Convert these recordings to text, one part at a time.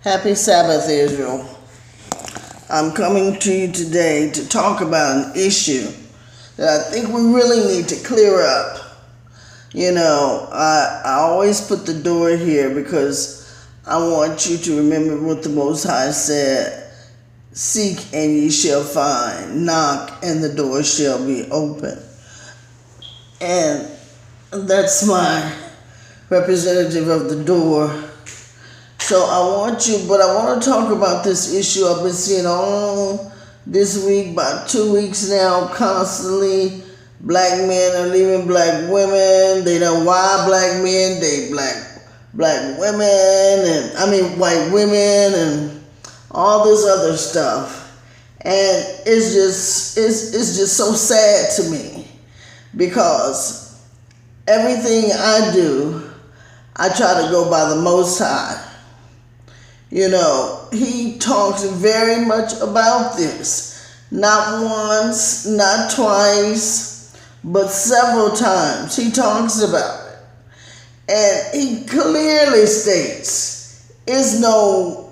Happy Sabbath, Israel. I'm coming to you today to talk about an issue that I think we really need to clear up. I always put the door here because I want you to remember what the Most High said. Seek and ye shall find. Knock and the door shall be open. And that's my representative of the door. So I want to talk about this issue I've been seeing all this week, about 2 weeks now, constantly. Black men are leaving black women. They don't why black men date black women, and white women, and all this other stuff. And it's just so sad to me, because everything I do, I try to go by the Most High. He talks very much about this. Not once, not twice, but several times he talks about it. And he clearly states, there's no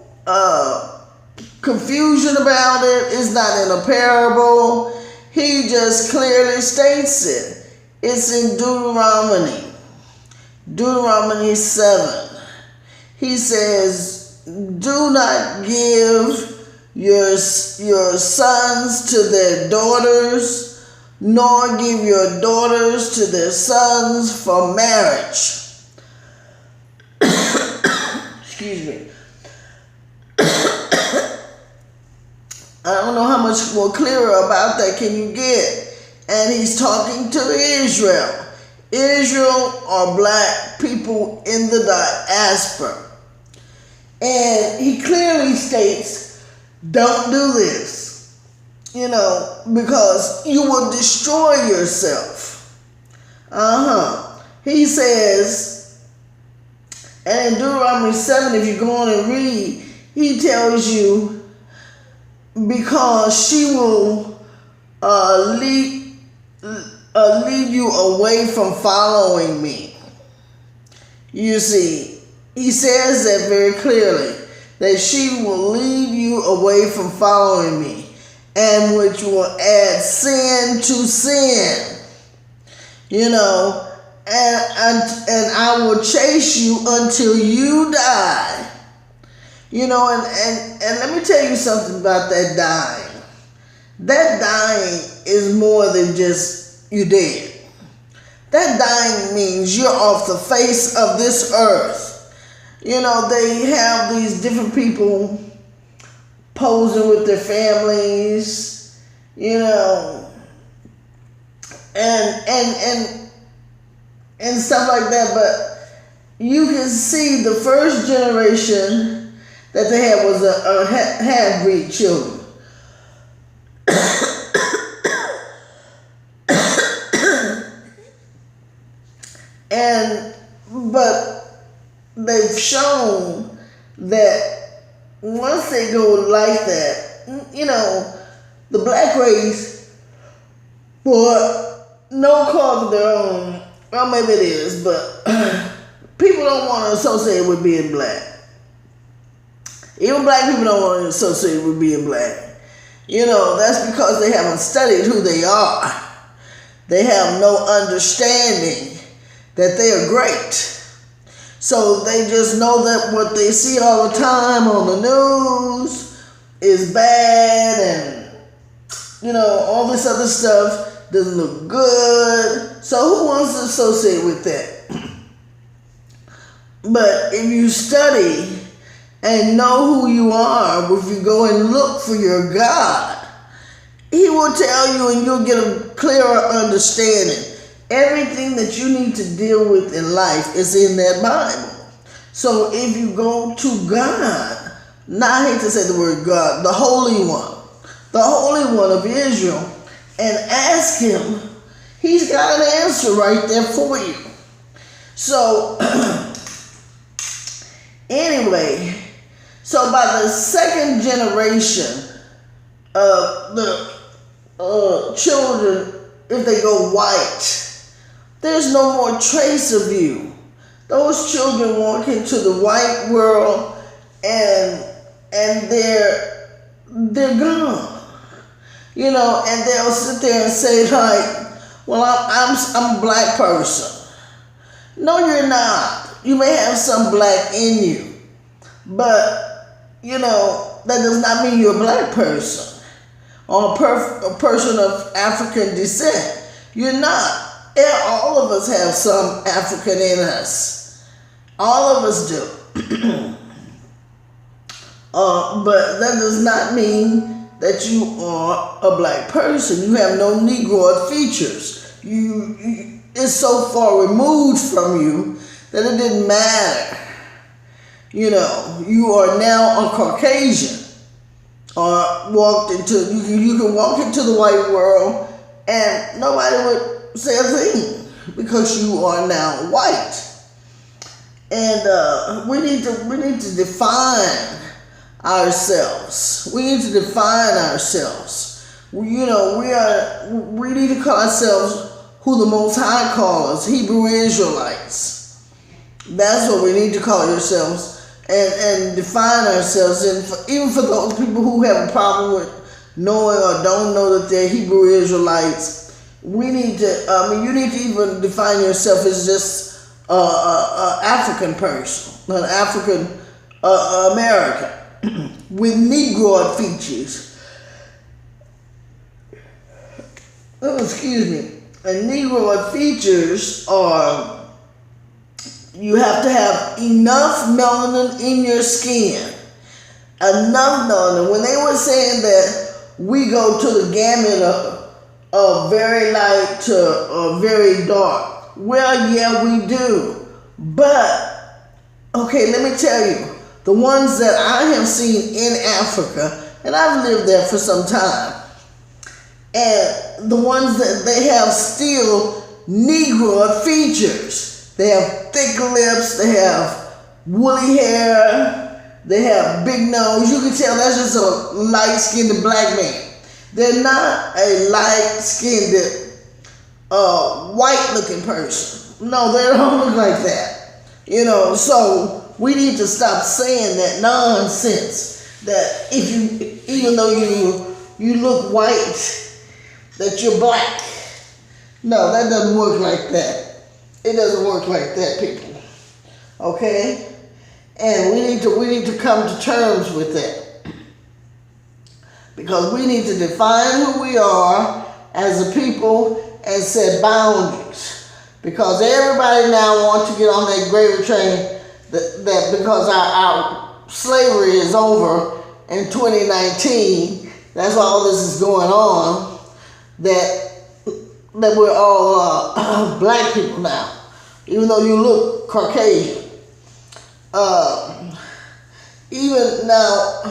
confusion about it. It's not in a parable. He just clearly states it. It's in Deuteronomy 7. He says, do not give your sons to their daughters, nor give your daughters to their sons for marriage. Excuse me. I don't know how much more clearer about that can you get. And he's talking to Israel. Israel are black people in the diaspora. And he clearly states, don't do this, because you will destroy yourself. He says, and in Deuteronomy 7, if you go on and read, he tells you, because she will lead you away from following me. You see, he says that very clearly, that she will lead you away from following me, and which will add sin to sin. And I will chase you until you die. And let me tell you something about that dying. That dying is more than just you dead. That dying means you're off the face of this earth. They have these different people posing with their families, and stuff like that. But you can see the first generation that they had was a half-breed children. But they've shown that once they go like that, the black race, for no cause of their own, well, maybe it is, but people don't want to associate with being black. Even black people don't want to associate with being black. That's because they haven't studied who they are. They have no understanding that they are great. So they just know that what they see all the time on the news is bad, and all this other stuff doesn't look good. So who wants to associate with that? But if you study and know who you are, if you go and look for your God, he will tell you, and you'll get a clearer understanding. Everything that you need to deal with in life is in that Bible. So if you go to God, now I hate to say the word God, the Holy One of Israel, and ask him, he's got an answer right there for you. So anyway, so by the second generation of the children, if they go white, there's no more trace of you. Those children walk into the white world, and and they're gone. You know, and they'll sit there and say like, well, I'm a black person. No, you're not. You may have some black in you, but you know that does not mean you're a black person or a person of African descent. You're not. Yeah, all of us have some African in us. All of us do. But that does not mean that you are a black person. You have no Negroid features. It's so far removed from you that it didn't matter. You know, you are now a Caucasian, or you can walk into the white world and nobody would say a thing because you are now white. And we need to define ourselves. We need to define ourselves. We need to call ourselves who the Most High calls us, Hebrew Israelites. That's what we need to call ourselves and define ourselves. And even for those people who have a problem with knowing or don't know that they're Hebrew Israelites, we need to. You need to even define yourself as just an African person, an African American with Negroid features. Oh, excuse me. And Negroid features are, you have to have enough melanin in your skin. Enough melanin. When they were saying that we go to the gamut of very light to very dark, well, yeah, we do. But, okay, let me tell you, the ones that I have seen in Africa, and I've lived there for some time, and the ones that they have still Negroid features. They have thick lips, they have woolly hair, they have big nose. You can tell that's just a light-skinned black man. They're not a light-skinned, white-looking person. No, they don't look like that. You know, so we need to stop saying that nonsense that even though you look white, that you're black. No, that doesn't work like that. It doesn't work like that, people. Okay? And we need to come to terms with that. Because we need to define who we are as a people and set boundaries. Because everybody now wants to get on that gravy train that because our slavery is over in 2019, that's why all this is going on, that we're all black people now, even though you look Caucasian. Even now,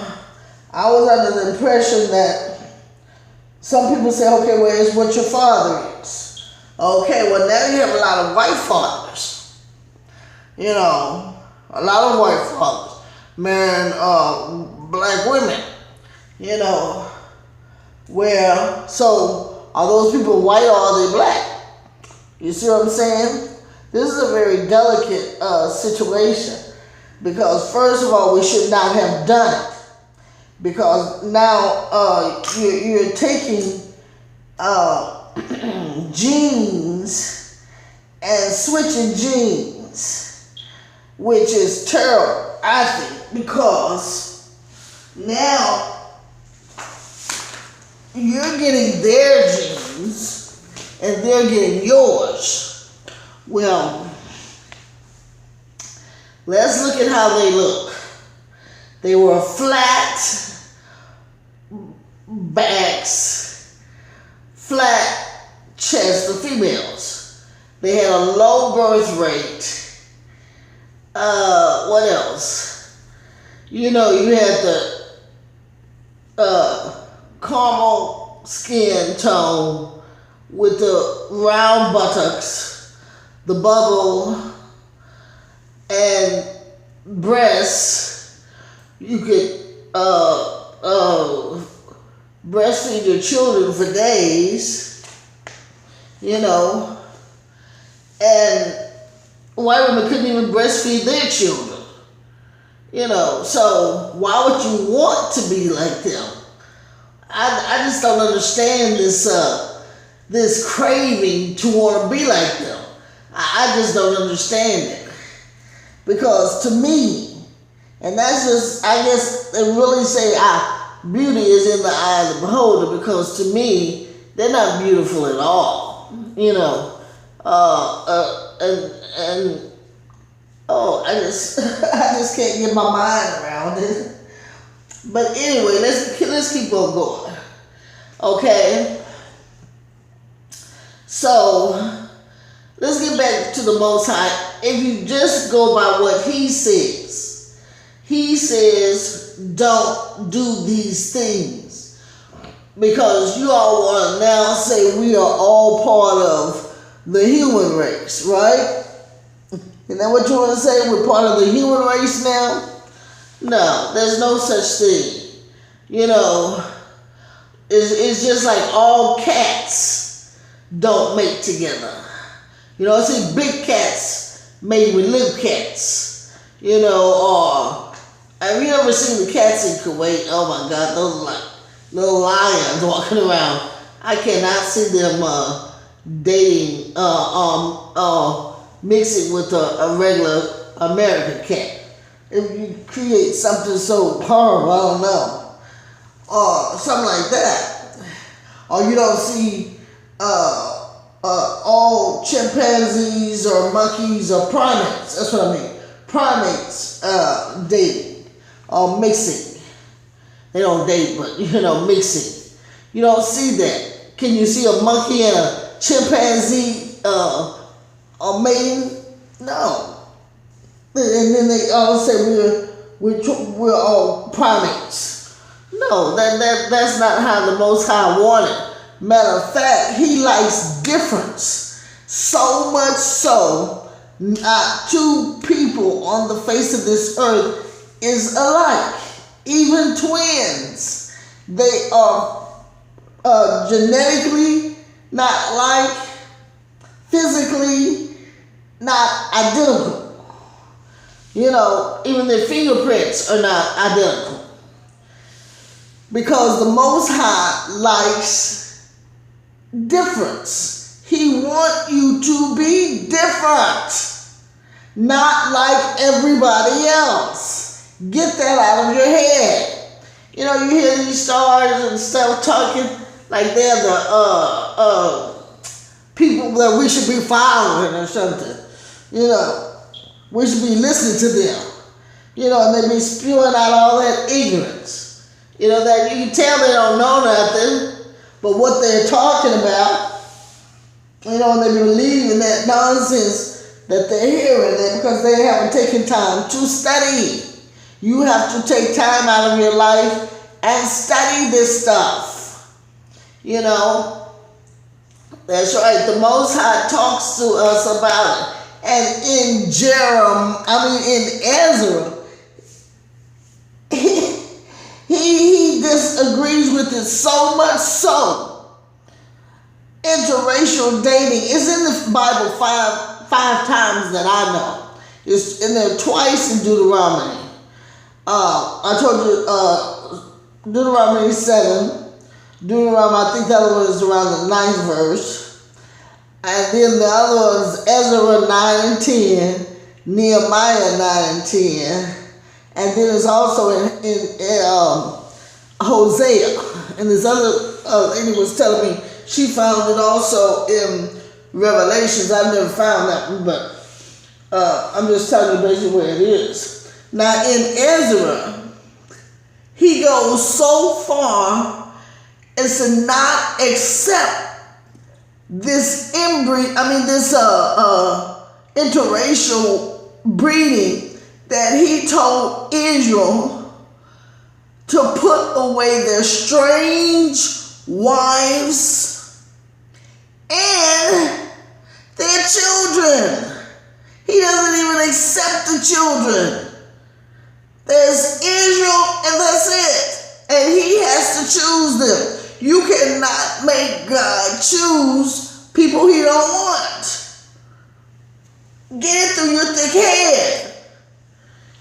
I was under the impression that some people say, okay, well, it's what your father is. Okay, well, now you have a lot of white fathers. You know, a lot of white fathers marrying black women. You know, where, so are those people white or are they black? You see what I'm saying? This is a very delicate situation because, first of all, we should not have done it because now you're taking genes and switching genes, which is terrible, I think, because now you're getting their genes and they're getting yours. Well, let's look at how they look. They were flat backs, flat chest, the females. They had a low birth rate. What else? You know, you had the caramel skin tone with the round buttocks, the bubble, and breasts. You could breastfeed your children for days, you know, and white women couldn't even breastfeed their children, So why would you want to be like them? I just don't understand this craving to want to be like them. I just don't understand it. Because to me, and that's just, I guess they really say beauty is in the eye of the beholder, because to me, they're not beautiful at all. I just can't get my mind around it. But anyway, let's keep on going. Okay. So let's get back to the Most High. If you just go by what He says, don't do these things. Because you all want to now say we are all part of the human race, right? Isn't that what you want to say? We're part of the human race now? No, there's no such thing. It's just like all cats don't mate together. See big cats made with little cats. Or have you ever seen the cats in Kuwait? Oh my God, those are like little lions walking around. I cannot see them dating, mixing with a regular American cat. If you create something so horrible, I don't know, or something like that, or you don't see all chimpanzees or monkeys or primates. That's what I mean. Primates dating or mixing. They don't date, but mixing. You don't see that. Can you see a monkey and a chimpanzee mating? No. And then they all say we're all primates. No, that's not how the Most High wanted. Matter of fact, He likes difference. So much so, not two people on the face of this earth is alike. Even twins. They are genetically not alike, physically not identical. Even their fingerprints are not identical. Because the Most High likes difference. He wants you to be different. Not like everybody else. Get that out of your head. You hear these stars and stuff talking like they're the people that we should be following or something. We should be listening to them. And they be spewing out all that ignorance. That you can tell they don't know nothing, but what they're talking about, and they believe in that nonsense that they're hearing because they haven't taken time to study. You have to take time out of your life and study this stuff. That's right. The Most High talks to us about it. And in Ezra, he disagrees with it so much so. Interracial dating is in the Bible five times that I know. It's in there twice in Deuteronomy. I told you Deuteronomy 7. Deuteronomy, I think the other one is around the 9th verse. And then the other one is Ezra 9 and 10, Nehemiah 9 and 10. And then it's also in Hosea. And this other lady was telling me she found it also in Revelations. I've never found that one, but I'm just telling you basically where it is. Now in Ezra, he goes so far as to not accept this interracial breeding that he told Israel to put away their strange wives and their children. He doesn't even accept the children. There's Israel and that's it. And he has to choose them. You cannot make God choose people He don't want. Get it through your thick head.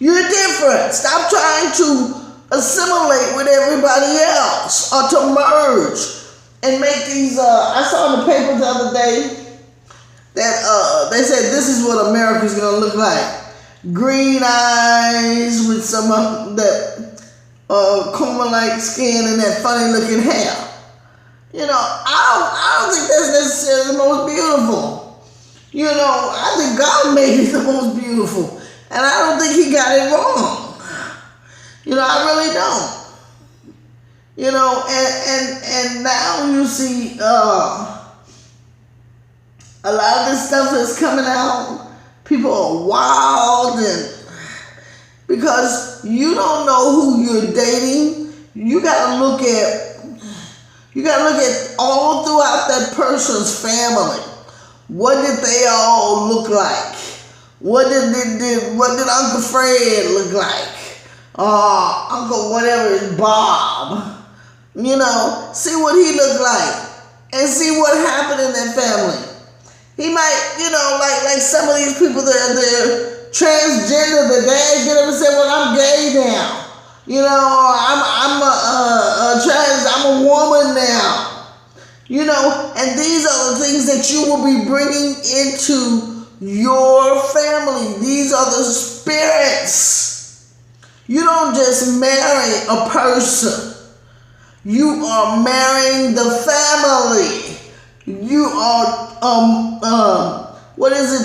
You're different. different. Stop trying to assimilate with everybody else or to merge and make these. I saw in the paper the other day that they said this is what America's gonna look like: green eyes with some that coma-like skin and that funny-looking hair. You know, I don't think that's necessarily the most beautiful. You know, I think God made it the most beautiful, and I don't think He got it wrong. You know, I really don't. You know, and now you see a lot of this stuff that's coming out. People are wild, and because you don't know who you're dating, you gotta look at all throughout that person's family. What did they all look like? What did Uncle Fred look like? Uncle whatever is Bob. You know, see what he looked like and see what happened in that family. He might, you know, like some of these people that they're transgender, the dad get up and say, well, I'm gay now. You know, I'm a woman now. You know, and these are the things that you will be bringing into your family. These are the spirits. You don't just marry a person. You are marrying the family. You are,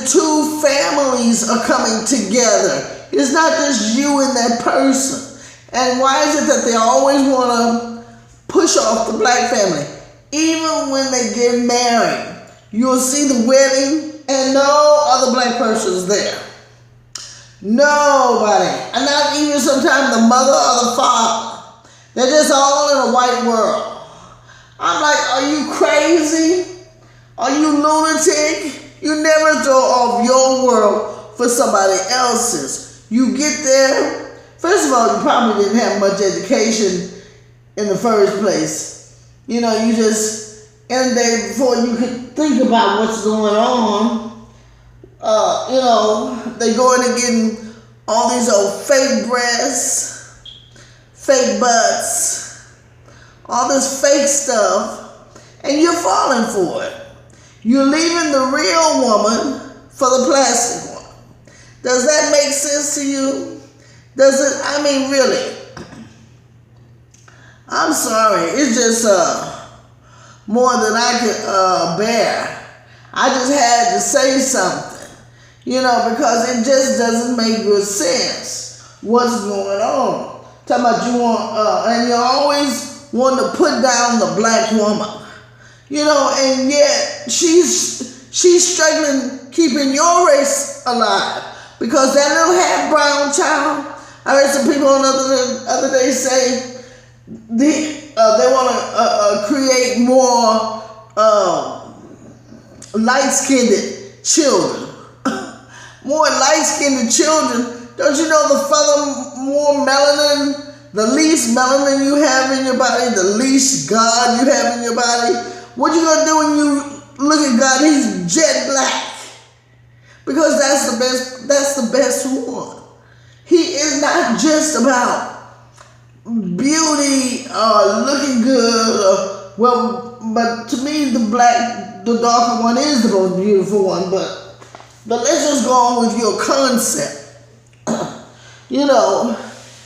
two families are coming together. It's not just you and that person. And why is it that they always want to push off the black family? Even when they get married, you'll see the wedding and no other black person is there. Nobody. And not even sometimes the mother or the father. They're just all in a white world. I'm like, are you crazy? Are you lunatic? You never throw off your world for somebody else's. You get there. First of all, you probably didn't have much education in the first place. You know, you just, in the day before you could think about what's going on, you know, they go in and getting all these old fake breasts, fake butts, all this fake stuff, and you're falling for it. You're leaving the real woman for the plastic one. Does that make sense to you? Does it? I mean, really. I'm sorry. It's just more than I could bear. I just had to say something, you know, because it just doesn't make good sense. What's going on? Talking about you want, and you always want to put down the black woman, you know, and yet she's struggling keeping your race alive because that little half brown child. I heard some people on the other day say they want to create more light-skinned children. More light-skinned children. Don't you know the further more melanin, the least melanin you have in your body, the least God you have in your body? What you gonna do when you look at God? He's jet black. Because that's the best one. He is not just about beauty or looking good. But to me, the darker one is the most beautiful one. But let's just go on with your concept. You know,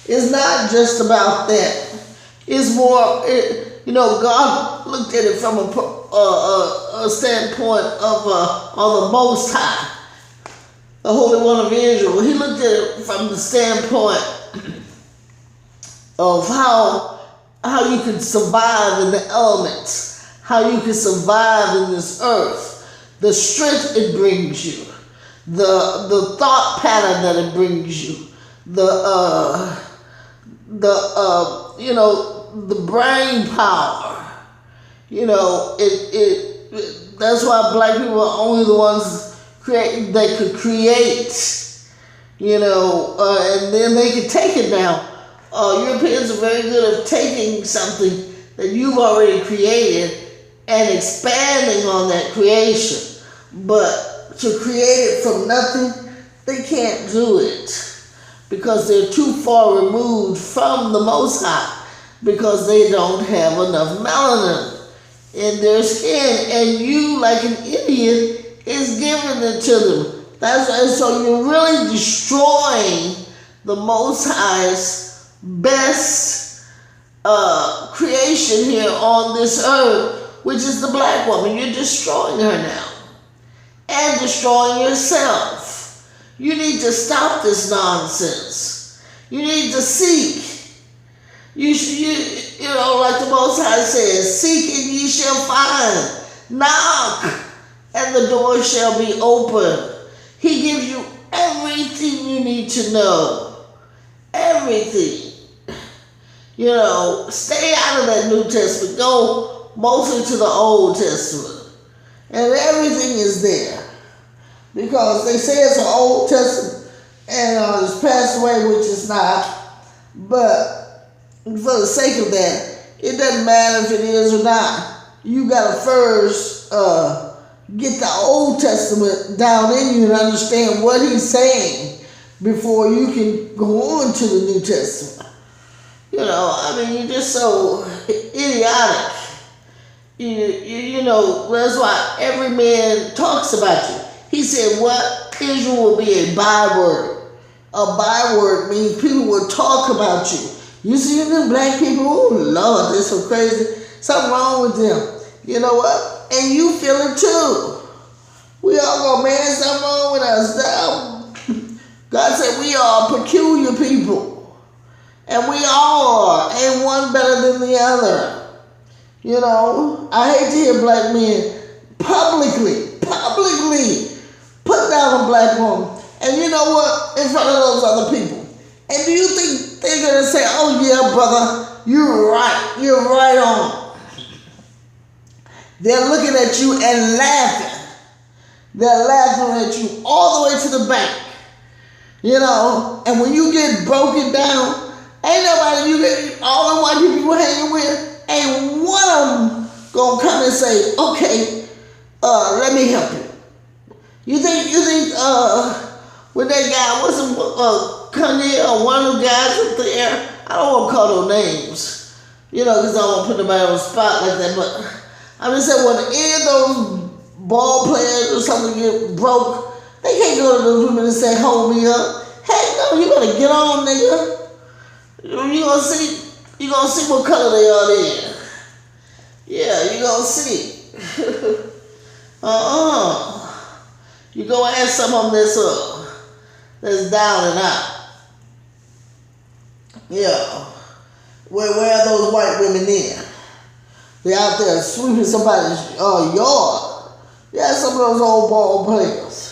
it's not just about that. It's more, you know, God looked at it from a standpoint of the Most High, the Holy One of Israel. He looked at it from the standpoint of how you can survive in the elements, how you can survive in this earth, the strength it brings you, the thought pattern that it brings you, you know, the brain power. You know, that's why black people are only the ones that could create, you know, and then they can take it now. Europeans are very good at taking something that you've already created and expanding on that creation. But to create it from nothing, they can't do it because they're too far removed from the Most High, because they don't have enough melanin in their skin, and you, like an idiot, is giving it to them. So you're really destroying the Most High's best creation here on this earth, which is the black woman. You're destroying her now, and destroying yourself. You need to stop this nonsense. You need to seek. You know, like the Most High says, seek and ye shall find. Knock, and the door shall be open. He gives you everything you need to know. Everything. You know, stay out of that New Testament. Go mostly to the Old Testament. And everything is there. Because they say it's an Old Testament and it's passed away, which is not. But for the sake of that, it doesn't matter if it is or not. You got to first get the Old Testament down in you and understand what he's saying before you can go on to the New Testament. You know, I mean, you're just so idiotic. You know, that's why every man talks about you. He said, what? Israel will be a byword. A byword means people will talk about you. You see them black people, oh Lord, they're so crazy. Something wrong with them. You know what? And you feel it too. We all go, man, something wrong with us. Now, God said we are peculiar people. And we all are. Ain't one better than the other. You know, I hate to hear black men publicly put down a black woman. And you know what? In front of those other people. And do you think they're going to say, oh yeah, brother, you're right on. They're looking at you and laughing. They're laughing at you all the way to the bank. You know, and when you get broken down, ain't nobody, all the white people you were hanging with, ain't one of them going to come and say, okay, let me help you. You think, when that guy wasn't Kanye or one of the guys up there, I don't want to call no names, you know, because I don't want to put nobody on the spot like that, but I'm just saying when any of those ball players or something get broke, they can't go to those women and say, hold me up. Heck no, you better get on, nigga. You gonna see what color they are then. Yeah, you gonna see. You go ask some of them that's down and out. Yeah. Where are those white women then? They're out there sweeping somebody's yard. Yeah, some of those old ball players.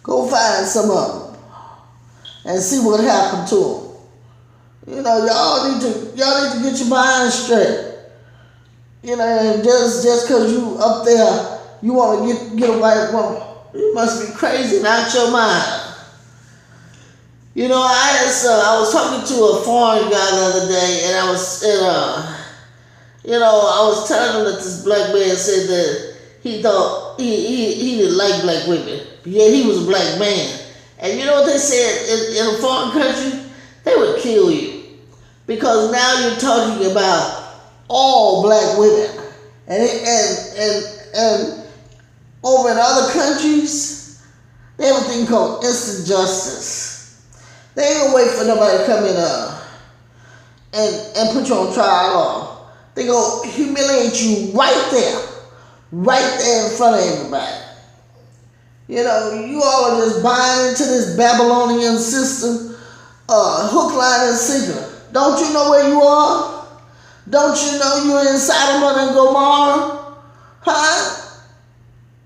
Go find some of them and see what happened to them. You know, y'all need to get your mind straight. You know, and just because you up there, you want to get a white woman. You must be crazy and out your mind. You know, I was talking to a foreign guy the other day, and I was telling him that this black man said that he thought he didn't like black women, yet he was a black man. And you know what they said in a foreign country? They would kill you, because now you're talking about all black women, and over in other countries, they have a thing called instant justice. They ain't gonna wait for nobody to come in and put you on trial. They gonna humiliate you right there in front of everybody. You know, you all are just buying into this Babylonian system, hook, line, and sinker. Don't you know where you are? Don't you know you're in Sodom and Gomorrah? Huh?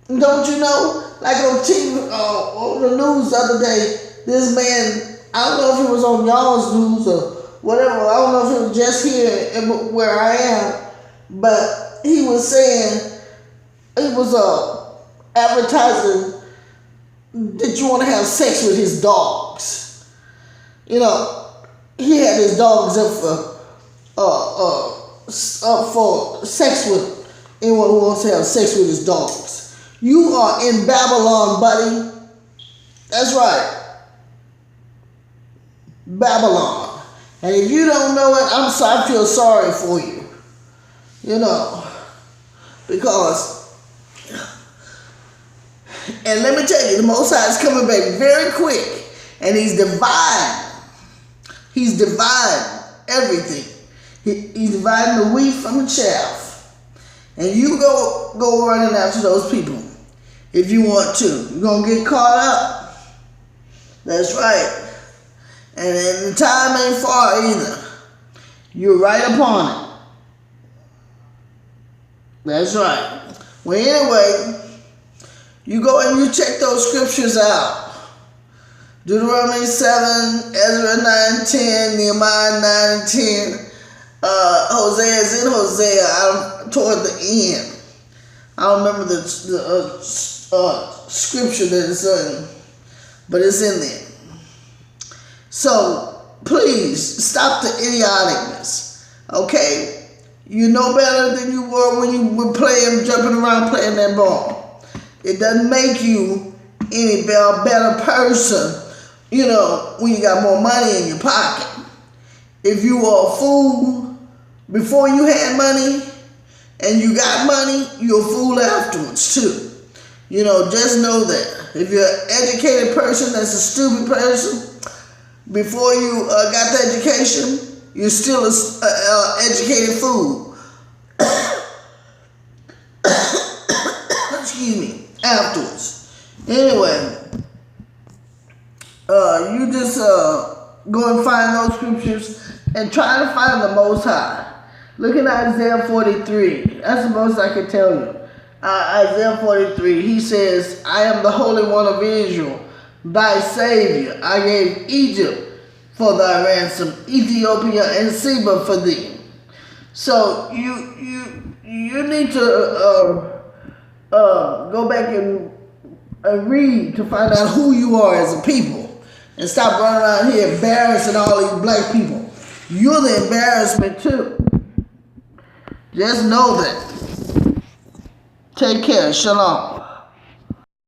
Don't you know? Like on TV, on the news the other day, this man, I don't know if it was on y'all's news or whatever. I don't know if it was just here where I am, but he was saying, he was advertising that you want to have sex with his dogs. You know, he had his dogs up for sex with anyone who wants to have sex with his dogs. You are in Babylon, buddy. That's right. Babylon. And if you don't know it, I feel sorry for you. You know, because, and let me tell you, the Most High is coming back very quick, and He's dividing. He's dividing everything. He's dividing the wheat from the chaff. And you go running after those people if you want to. You're going to get caught up. That's right. And the time ain't far either. You're right upon it. That's right. Well, anyway, you go and you check those scriptures out. Deuteronomy 7, Ezra 9:10, Nehemiah 9:10. Hosea is in Hosea toward the end. I don't remember the scripture that it's in, but it's in there. So please stop the idioticness. Okay? You know better than you were when you were jumping around playing that ball. It doesn't make you any better person, you know, when you got more money in your pocket. If you were a fool before you had money and you got money, you're a fool afterwards too. You know, just know that. If you're an educated person that's a stupid person, before you got the education, you're still an educated fool. Excuse me. Afterwards. Anyway, you just go and find those scriptures and try to find the Most High. Look at Isaiah 43. That's the most I can tell you. Isaiah 43, he says, I am the Holy One of Israel, thy Savior. I gave Egypt for thy ransom, Ethiopia and Seba for thee. So you need to go back and read to find out who you are as a people, and stop running around here embarrassing all these black people. You're the embarrassment too. Just know that. Take care. Shalom.